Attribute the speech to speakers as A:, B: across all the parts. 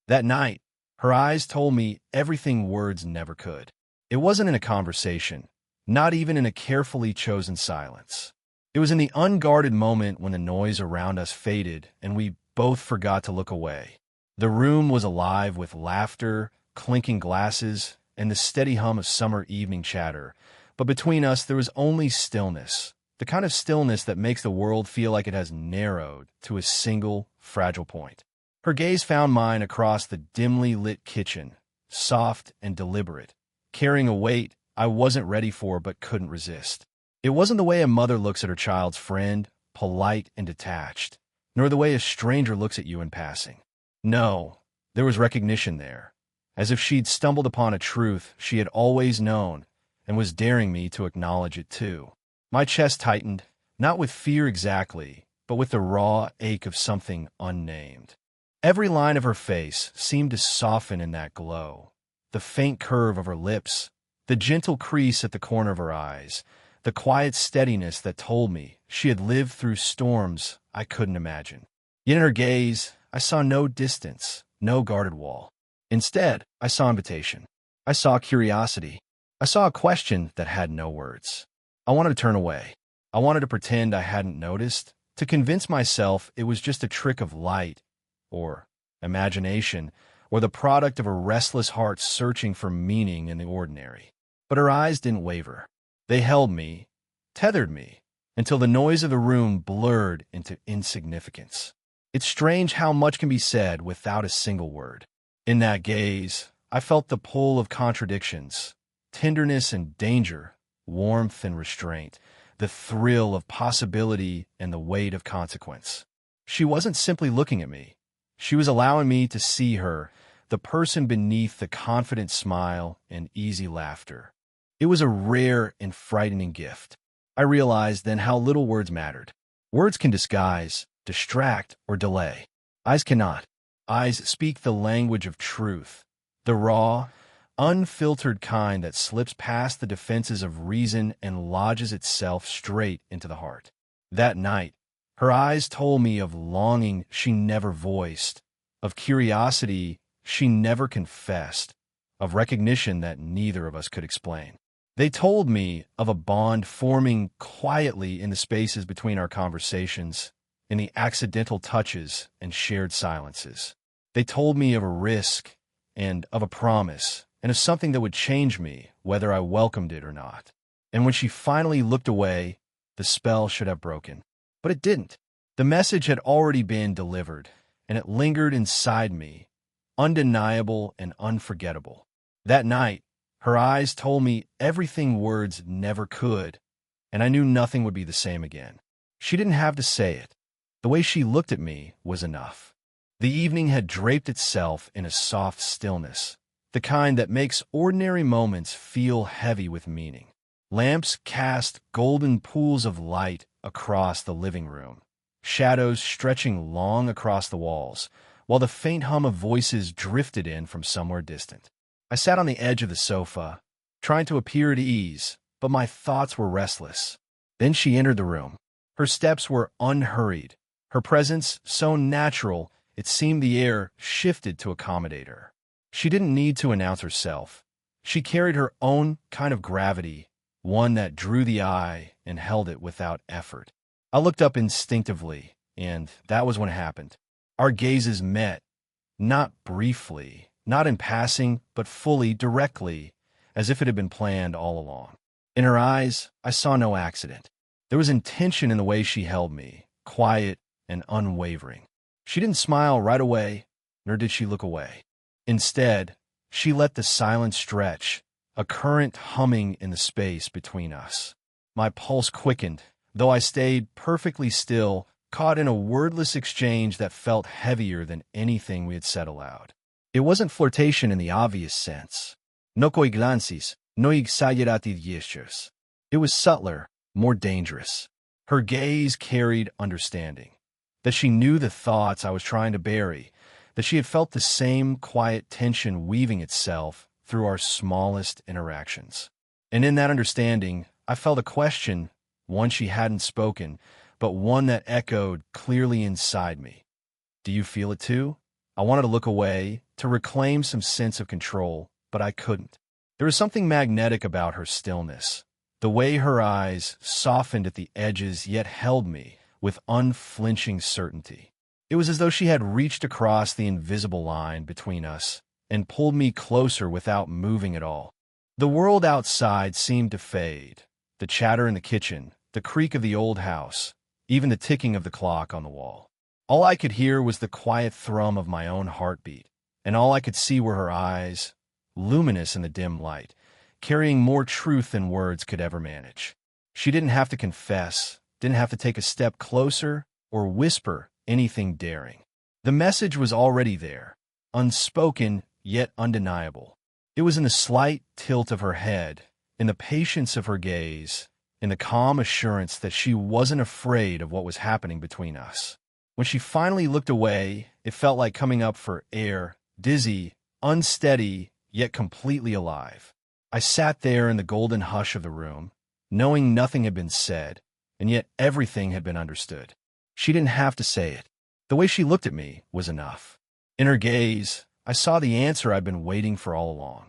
A: That night, her eyes told me everything words never could. It wasn't in a conversation, not even in a carefully chosen silence. It was in the unguarded moment when the noise around us faded and we both forgot to look away. The room was alive with laughter, clinking glasses, and the steady hum of summer evening chatter, but between us there was only stillness, the kind of stillness that makes the world feel like it has narrowed to a single, fragile point. Her gaze found mine across the dimly lit kitchen, soft and deliberate, carrying a weight I wasn't ready for but couldn't resist. It wasn't the way a mother looks at her child's friend, polite and detached, nor the way a stranger looks at you in passing. No, there was recognition there, as if she'd stumbled upon a truth she had always known and was daring me to acknowledge it too. My chest tightened, not with fear exactly, but with the raw ache of something unnamed. Every line of her face seemed to soften in that glow. The faint curve of her lips, the gentle crease at the corner of her eyes, the quiet steadiness that told me she had lived through storms I couldn't imagine. Yet in her gaze, I saw no distance, no guarded wall. Instead, I saw invitation. I saw curiosity. I saw a question that had no words. I wanted to turn away. I wanted to pretend I hadn't noticed, to convince myself it was just a trick of light, or imagination, or the product of a restless heart searching for meaning in the ordinary. But her eyes didn't waver. They held me, tethered me, until the noise of the room blurred into insignificance. It's strange how much can be said without a single word. In that gaze, I felt the pull of contradictions, tenderness and danger, warmth and restraint, the thrill of possibility and the weight of consequence. She wasn't simply looking at me. She was allowing me to see her, the person beneath the confident smile and easy laughter. It was a rare and frightening gift. I realized then how little words mattered. Words can disguise, distract, or delay. Eyes cannot. Eyes speak the language of truth, the raw, unfiltered kind that slips past the defenses of reason and lodges itself straight into the heart. That night, her eyes told me of longing she never voiced, of curiosity she never confessed, of recognition that neither of us could explain. They told me of a bond forming quietly in the spaces between our conversations, in the accidental touches and shared silences. They told me of a risk and of a promise and of something that would change me, whether I welcomed it or not. And when she finally looked away, the spell should have broken. But it didn't. The message had already been delivered, and it lingered inside me, undeniable and unforgettable. That night, her eyes told me everything words never could, and I knew nothing would be the same again. She didn't have to say it. The way she looked at me was enough. The evening had draped itself in a soft stillness, the kind that makes ordinary moments feel heavy with meaning. Lamps cast golden pools of light across the living room, shadows stretching long across the walls, while the faint hum of voices drifted in from somewhere distant. I sat on the edge of the sofa, trying to appear at ease, but my thoughts were restless. Then she entered the room. Her steps were unhurried, her presence so natural it seemed the air shifted to accommodate her. She didn't need to announce herself. She carried her own kind of gravity, one that drew the eye and held it without effort. I looked up instinctively, and that was when it happened. Our gazes met, not briefly, not in passing, but fully, directly, as if it had been planned all along. In her eyes, I saw no accident. There was intention in the way she held me, quiet and unwavering. She didn't smile right away, nor did she look away. Instead, she let the silence stretch, a current humming in the space between us. My pulse quickened, though I stayed perfectly still, caught in a wordless exchange that felt heavier than anything we had said aloud. It wasn't flirtation in the obvious sense. No coincidental, no exaggerated gestures. It was subtler, more dangerous. Her gaze carried understanding, that she knew the thoughts I was trying to bury, that she had felt the same quiet tension weaving itself through our smallest interactions. And in that understanding, I felt a question, one she hadn't spoken, but one that echoed clearly inside me. Do you feel it too? I wanted to look away, to reclaim some sense of control, but I couldn't. There was something magnetic about her stillness, the way her eyes softened at the edges yet held me with unflinching certainty. It was as though she had reached across the invisible line between us and pulled me closer without moving at all. The world outside seemed to fade, the chatter in the kitchen, the creak of the old house, even the ticking of the clock on the wall. All I could hear was the quiet thrum of my own heartbeat, and all I could see were her eyes, luminous in the dim light, carrying more truth than words could ever manage. She didn't have to confess, didn't have to take a step closer, or whisper anything daring. The message was already there, unspoken yet undeniable. It was in the slight tilt of her head, in the patience of her gaze, in the calm assurance that she wasn't afraid of what was happening between us. When she finally looked away, it felt like coming up for air, dizzy, unsteady, yet completely alive. I sat there in the golden hush of the room, knowing nothing had been said, and yet everything had been understood. She didn't have to say it. The way she looked at me was enough. In her gaze, I saw the answer I'd been waiting for all along.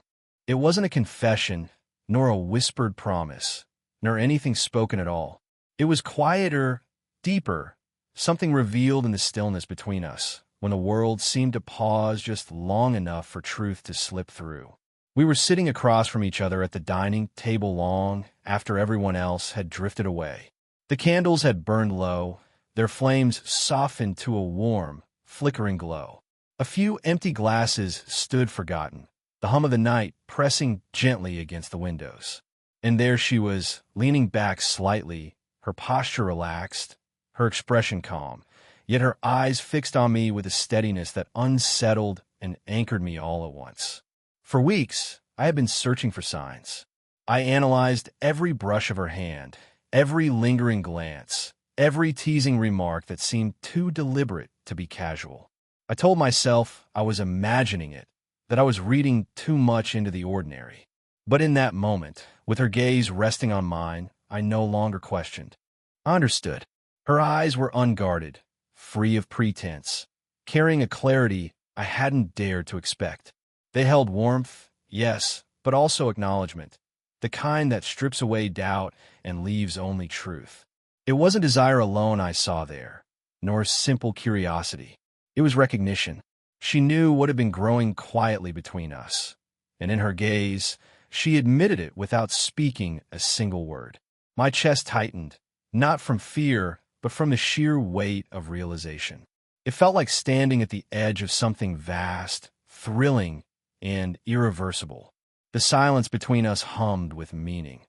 A: It wasn't a confession, nor a whispered promise, nor anything spoken at all. It was quieter, deeper, something revealed in the stillness between us, when the world seemed to pause just long enough for truth to slip through. We were sitting across from each other at the dining table long after everyone else had drifted away. The candles had burned low, their flames softened to a warm, flickering glow. A few empty glasses stood forgotten, the hum of the night pressing gently against the windows. And there she was, leaning back slightly, her posture relaxed, her expression calm, yet her eyes fixed on me with a steadiness that unsettled and anchored me all at once. For weeks, I had been searching for signs. I analyzed every brush of her hand, every lingering glance, every teasing remark that seemed too deliberate to be casual. I told myself I was imagining it, that I was reading too much into the ordinary. But in that moment, with her gaze resting on mine, I no longer questioned. I understood. Her eyes were unguarded, free of pretense, carrying a clarity I hadn't dared to expect. They held warmth, yes, but also acknowledgement, the kind that strips away doubt and leaves only truth. It wasn't desire alone I saw there, nor simple curiosity. It was recognition. She knew what had been growing quietly between us, and in her gaze, she admitted it without speaking a single word. My chest tightened, not from fear, but from the sheer weight of realization. It felt like standing at the edge of something vast, thrilling, and irreversible. The silence between us hummed with meaning,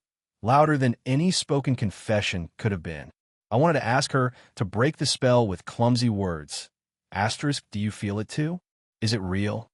A: louder than any spoken confession could have been. I wanted to ask her to break the spell with clumsy words. Asterisk, do you feel it too? Is it real?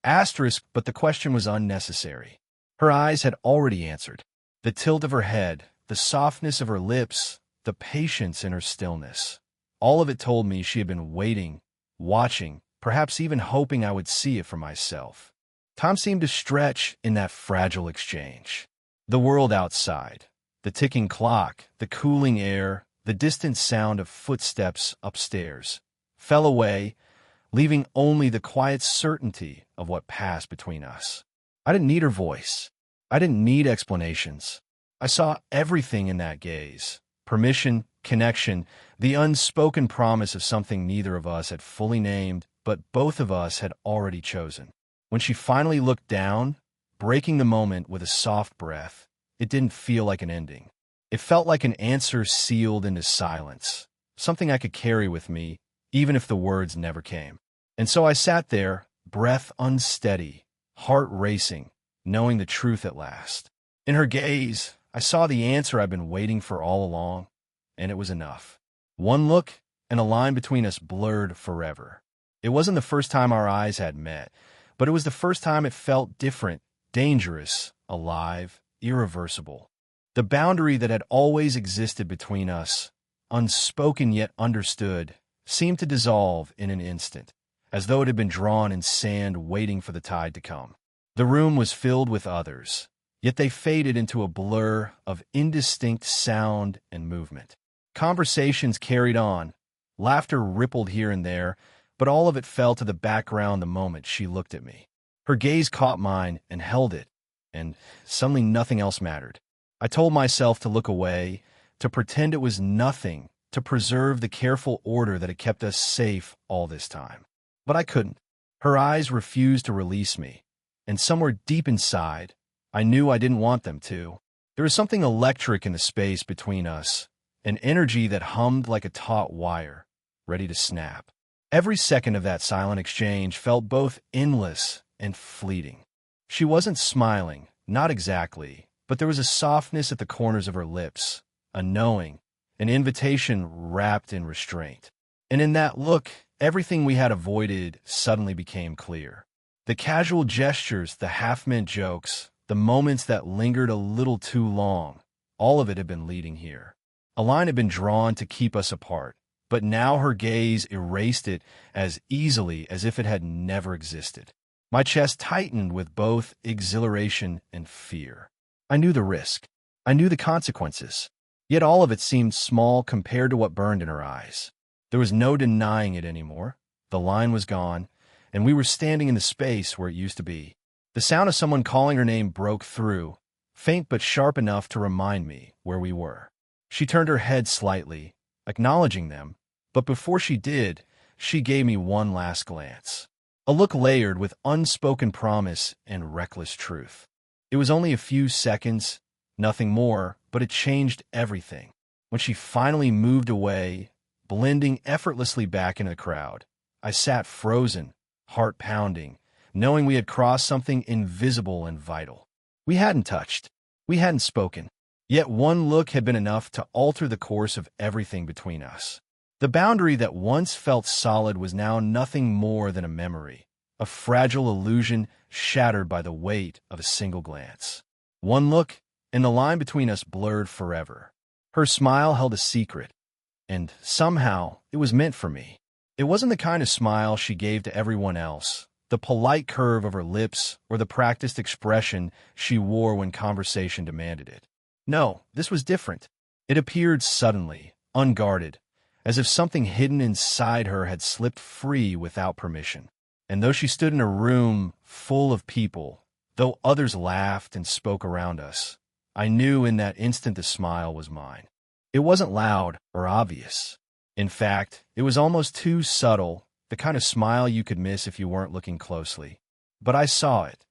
A: Asterisk, but the question was unnecessary. Her eyes had already answered. The tilt of her head, the softness of her lips, the patience in her stillness. All of it told me she had been waiting, watching, perhaps even hoping I would see it for myself. Time seemed to stretch in that fragile exchange. The world outside, the ticking clock, the cooling air, the distant sound of footsteps upstairs, fell away, leaving only the quiet certainty of what passed between us. I didn't need her voice. I didn't need explanations. I saw everything in that gaze. Permission, connection, the unspoken promise of something neither of us had fully named, but both of us had already chosen. When she finally looked down, breaking the moment with a soft breath, it didn't feel like an ending. It felt like an answer sealed into silence, something I could carry with me, even if the words never came. And so I sat there, breath unsteady, heart racing, knowing the truth at last. In her gaze, I saw the answer I'd been waiting for all along, and it was enough. One look, and a line between us blurred forever. It wasn't the first time our eyes had met, but it was the first time it felt different, dangerous, alive, irreversible. The boundary that had always existed between us, unspoken yet understood, seemed to dissolve in an instant, as though it had been drawn in sand waiting for the tide to come. The room was filled with others, yet they faded into a blur of indistinct sound and movement. Conversations carried on, laughter rippled here and there, but all of it fell to the background the moment she looked at me. Her gaze caught mine and held it, and suddenly nothing else mattered. I told myself to look away, to pretend it was nothing, to preserve the careful order that had kept us safe all this time. But I couldn't. Her eyes refused to release me, and somewhere deep inside, I knew I didn't want them to. There was something electric in the space between us, an energy that hummed like a taut wire, ready to snap. Every second of that silent exchange felt both endless and fleeting. She wasn't smiling, not exactly, but there was a softness at the corners of her lips, a knowing, an invitation wrapped in restraint. And in that look, everything we had avoided suddenly became clear. The casual gestures, the half-meant jokes, the moments that lingered a little too long, all of it had been leading here. A line had been drawn to keep us apart, but now her gaze erased it as easily as if it had never existed. My chest tightened with both exhilaration and fear. I knew the risk. I knew the consequences. Yet all of it seemed small compared to what burned in her eyes. There was no denying it anymore. The line was gone, and we were standing in the space where it used to be. The sound of someone calling her name broke through, faint but sharp enough to remind me where we were. She turned her head slightly, acknowledging them, but before she did, she gave me one last glance. A look layered with unspoken promise and reckless truth. It was only a few seconds, nothing more, but it changed everything. When she finally moved away, blending effortlessly back into the crowd, I sat frozen, heart pounding, knowing we had crossed something invisible and vital. We hadn't touched. We hadn't spoken. Yet one look had been enough to alter the course of everything between us. The boundary that once felt solid was now nothing more than a memory, a fragile illusion shattered by the weight of a single glance. One look, and the line between us blurred forever. Her smile held a secret, and somehow it was meant for me. It wasn't the kind of smile she gave to everyone else, the polite curve of her lips or the practiced expression she wore when conversation demanded it. No, this was different. It appeared suddenly, unguarded, as if something hidden inside her had slipped free without permission. And though she stood in a room full of people, though others laughed and spoke around us, I knew in that instant the smile was mine. It wasn't loud or obvious. In fact, it was almost too subtle, the kind of smile you could miss if you weren't looking closely. But I saw it.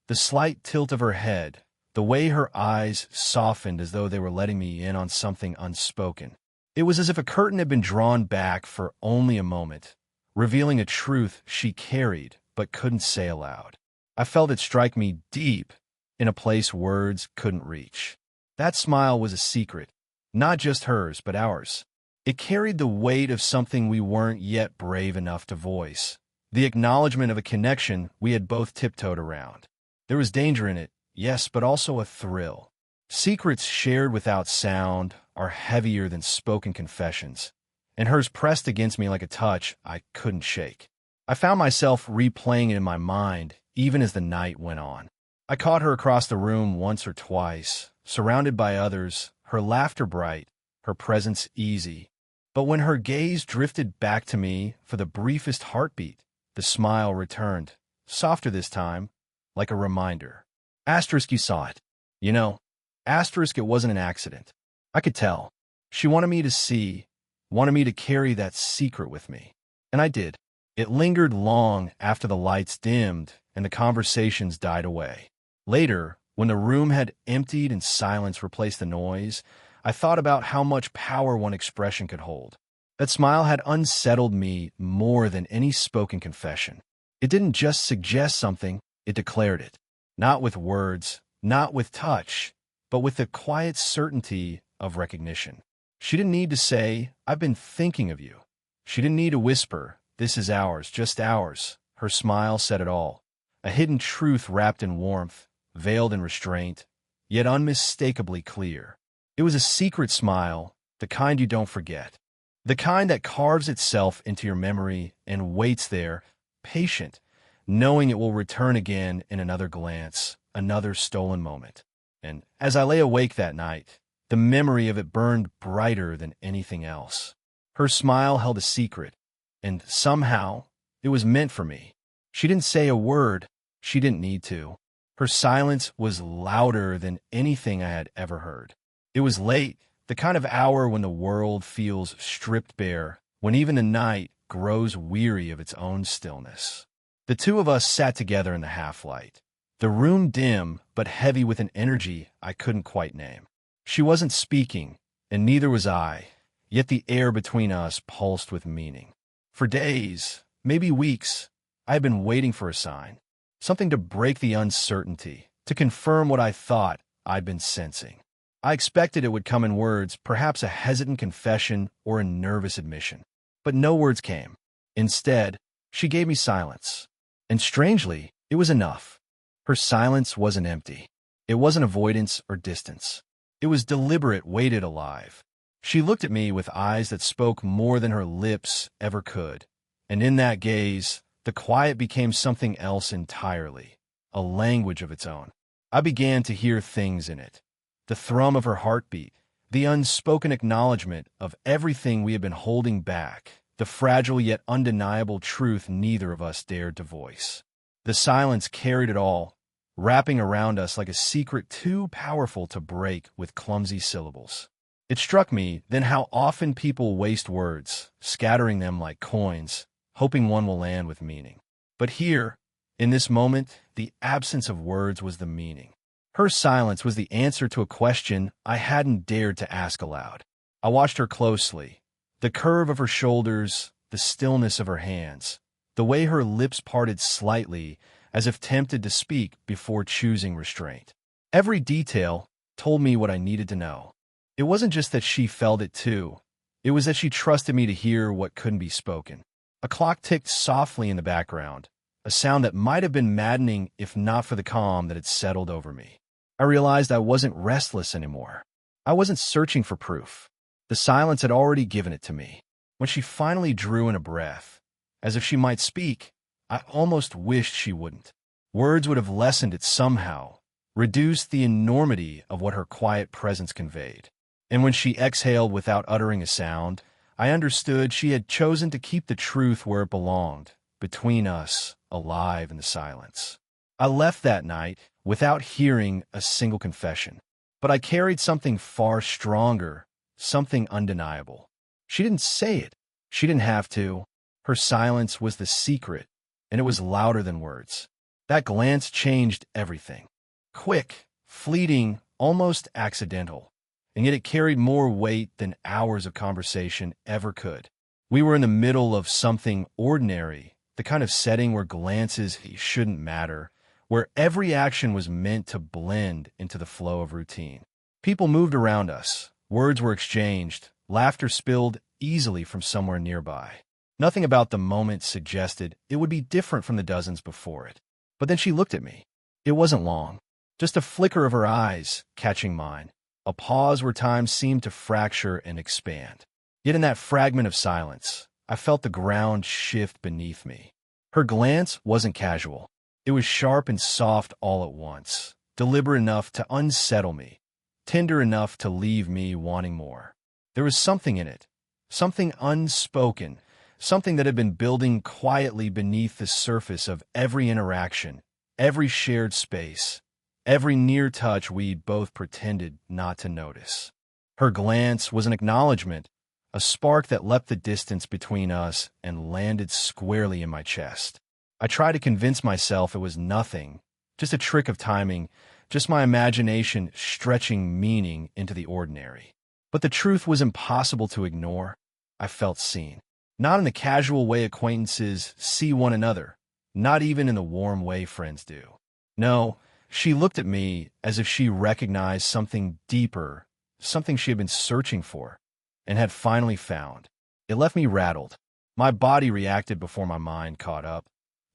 A: The slight tilt of her head, the way her eyes softened as though they were letting me in on something unspoken. It was as if a curtain had been drawn back for only a moment, revealing a truth she carried but couldn't say aloud. I felt it strike me deep, in a place words couldn't reach. That smile was a secret, not just hers, but ours. It carried the weight of something we weren't yet brave enough to voice, the acknowledgement of a connection we had both tiptoed around. There was danger in it, yes, but also a thrill. Secrets shared without sound are heavier than spoken confessions, and hers pressed against me like a touch I couldn't shake. I found myself replaying it in my mind, even as the night went on. I caught her across the room once or twice, surrounded by others, her laughter bright, her presence easy. But when her gaze drifted back to me for the briefest heartbeat, the smile returned, softer this time, like a reminder. Asterisk, you saw it. You know, asterisk, it wasn't an accident. I could tell. She wanted me to see, wanted me to carry that secret with me. And I did. It lingered long after the lights dimmed and the conversations died away. Later, when the room had emptied and silence replaced the noise, I thought about how much power one expression could hold. That smile had unsettled me more than any spoken confession. It didn't just suggest something, it declared it. Not with words, not with touch, but with the quiet certainty of recognition. She didn't need to say, "I've been thinking of you." She didn't need to whisper, "This is ours, just ours." Her smile said it all. A hidden truth wrapped in warmth, veiled in restraint, yet unmistakably clear. It was a secret smile, the kind you don't forget. The kind that carves itself into your memory and waits there, patient, knowing it will return again in another glance, another stolen moment. And as I lay awake that night, the memory of it burned brighter than anything else. Her smile held a secret, and somehow, It was meant for me. She didn't say a word. She didn't need to. Her silence was louder than anything I had ever heard. It was late, the kind of hour when the world feels stripped bare, when even the night grows weary of its own stillness. The two of us sat together in the half-light, the room dim but heavy with an energy I couldn't quite name. She wasn't speaking, and neither was I, yet the air between us pulsed with meaning. For days, maybe weeks, I had been waiting for a sign, something to break the uncertainty, to confirm what I thought I'd been sensing. I expected it would come in words, perhaps a hesitant confession or a nervous admission. But no words came. Instead, she gave me silence. And strangely, it was enough. Her silence wasn't empty. It wasn't avoidance or distance. It was deliberate, weighted alive. She looked at me with eyes that spoke more than her lips ever could. And in that gaze, the quiet became something else entirely, a language of its own. I began to hear things in it. The thrum of her heartbeat, the unspoken acknowledgement of everything we had been holding back, the fragile yet undeniable truth neither of us dared to voice. The silence carried it all, wrapping around us like a secret too powerful to break with clumsy syllables. It struck me then how often people waste words, scattering them like coins, hoping one will land with meaning. But here, in this moment, the absence of words was the meaning. Her silence was the answer to a question I hadn't dared to ask aloud. I watched her closely. The curve of her shoulders, the stillness of her hands, the way her lips parted slightly as if tempted to speak before choosing restraint. Every detail told me what I needed to know. It wasn't just that she felt it too. It was that she trusted me to hear what couldn't be spoken. A clock ticked softly in the background, a sound that might have been maddening if not for the calm that had settled over me. I realized I wasn't restless anymore. I wasn't searching for proof. The silence had already given it to me. When she finally drew in a breath, as if she might speak, I almost wished she wouldn't. Words would have lessened it somehow, reduced the enormity of what her quiet presence conveyed. And when she exhaled without uttering a sound, I understood she had chosen to keep the truth where it belonged, between us, alive in the silence. I left that night without hearing a single confession, but I carried something far stronger, something undeniable. She didn't say it. She didn't have to. Her silence was the secret, and it was louder than words. That glance changed everything. Quick, fleeting, almost accidental, and yet it carried more weight than hours of conversation ever could. We were in the middle of something ordinary, the kind of setting where glances shouldn't matter, where every action was meant to blend into the flow of routine. People moved around us, words were exchanged, laughter spilled easily from somewhere nearby. Nothing about the moment suggested it would be different from the dozens before it. But then she looked at me. It wasn't long. Just a flicker of her eyes catching mine. A pause where time seemed to fracture and expand. Yet in that fragment of silence, I felt the ground shift beneath me. Her glance wasn't casual. It was sharp and soft all at once, deliberate enough to unsettle me, tender enough to leave me wanting more. There was something in it, something unspoken, something that had been building quietly beneath the surface of every interaction, every shared space, every near touch we'd both pretended not to notice. Her glance was an acknowledgement, a spark that leapt the distance between us and landed squarely in my chest. I tried to convince myself it was nothing, just a trick of timing, just my imagination stretching meaning into the ordinary. But the truth was impossible to ignore. I felt seen. Not in the casual way acquaintances see one another, not even in the warm way friends do. No, she looked at me as if she recognized something deeper, something she had been searching for, and had finally found. It left me rattled. My body reacted before my mind caught up.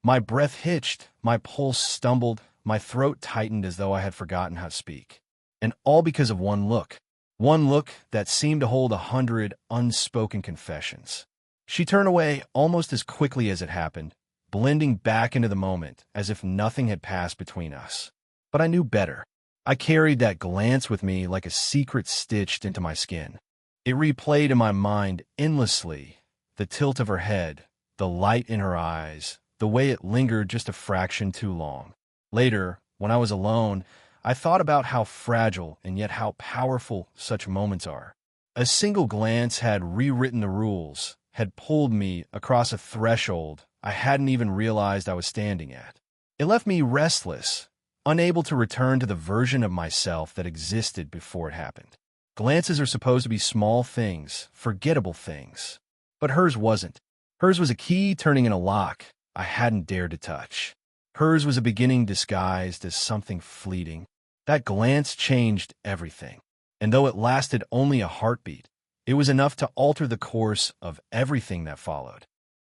A: My breath hitched, my pulse stumbled, my throat tightened as though I had forgotten how to speak. And all because of one look that seemed to hold 100 unspoken confessions. She turned away almost as quickly as it happened, blending back into the moment as if nothing had passed between us. But I knew better. I carried that glance with me like a secret stitched into my skin. It replayed in my mind endlessly, the tilt of her head, The light in her eyes, the way it lingered just a fraction too long. Later, when I was alone, I thought about how fragile and yet how powerful such moments are. A single glance had rewritten the rules, had pulled me across a threshold I hadn't even realized I was standing at. It left me restless, unable to return to the version of myself that existed before it happened. Glances are supposed to be small things, forgettable things. But hers wasn't. Hers was a key turning in a lock I hadn't dared to touch. Hers was a beginning disguised as something fleeting. That glance changed everything. And though it lasted only a heartbeat, it was enough to alter the course of everything that followed.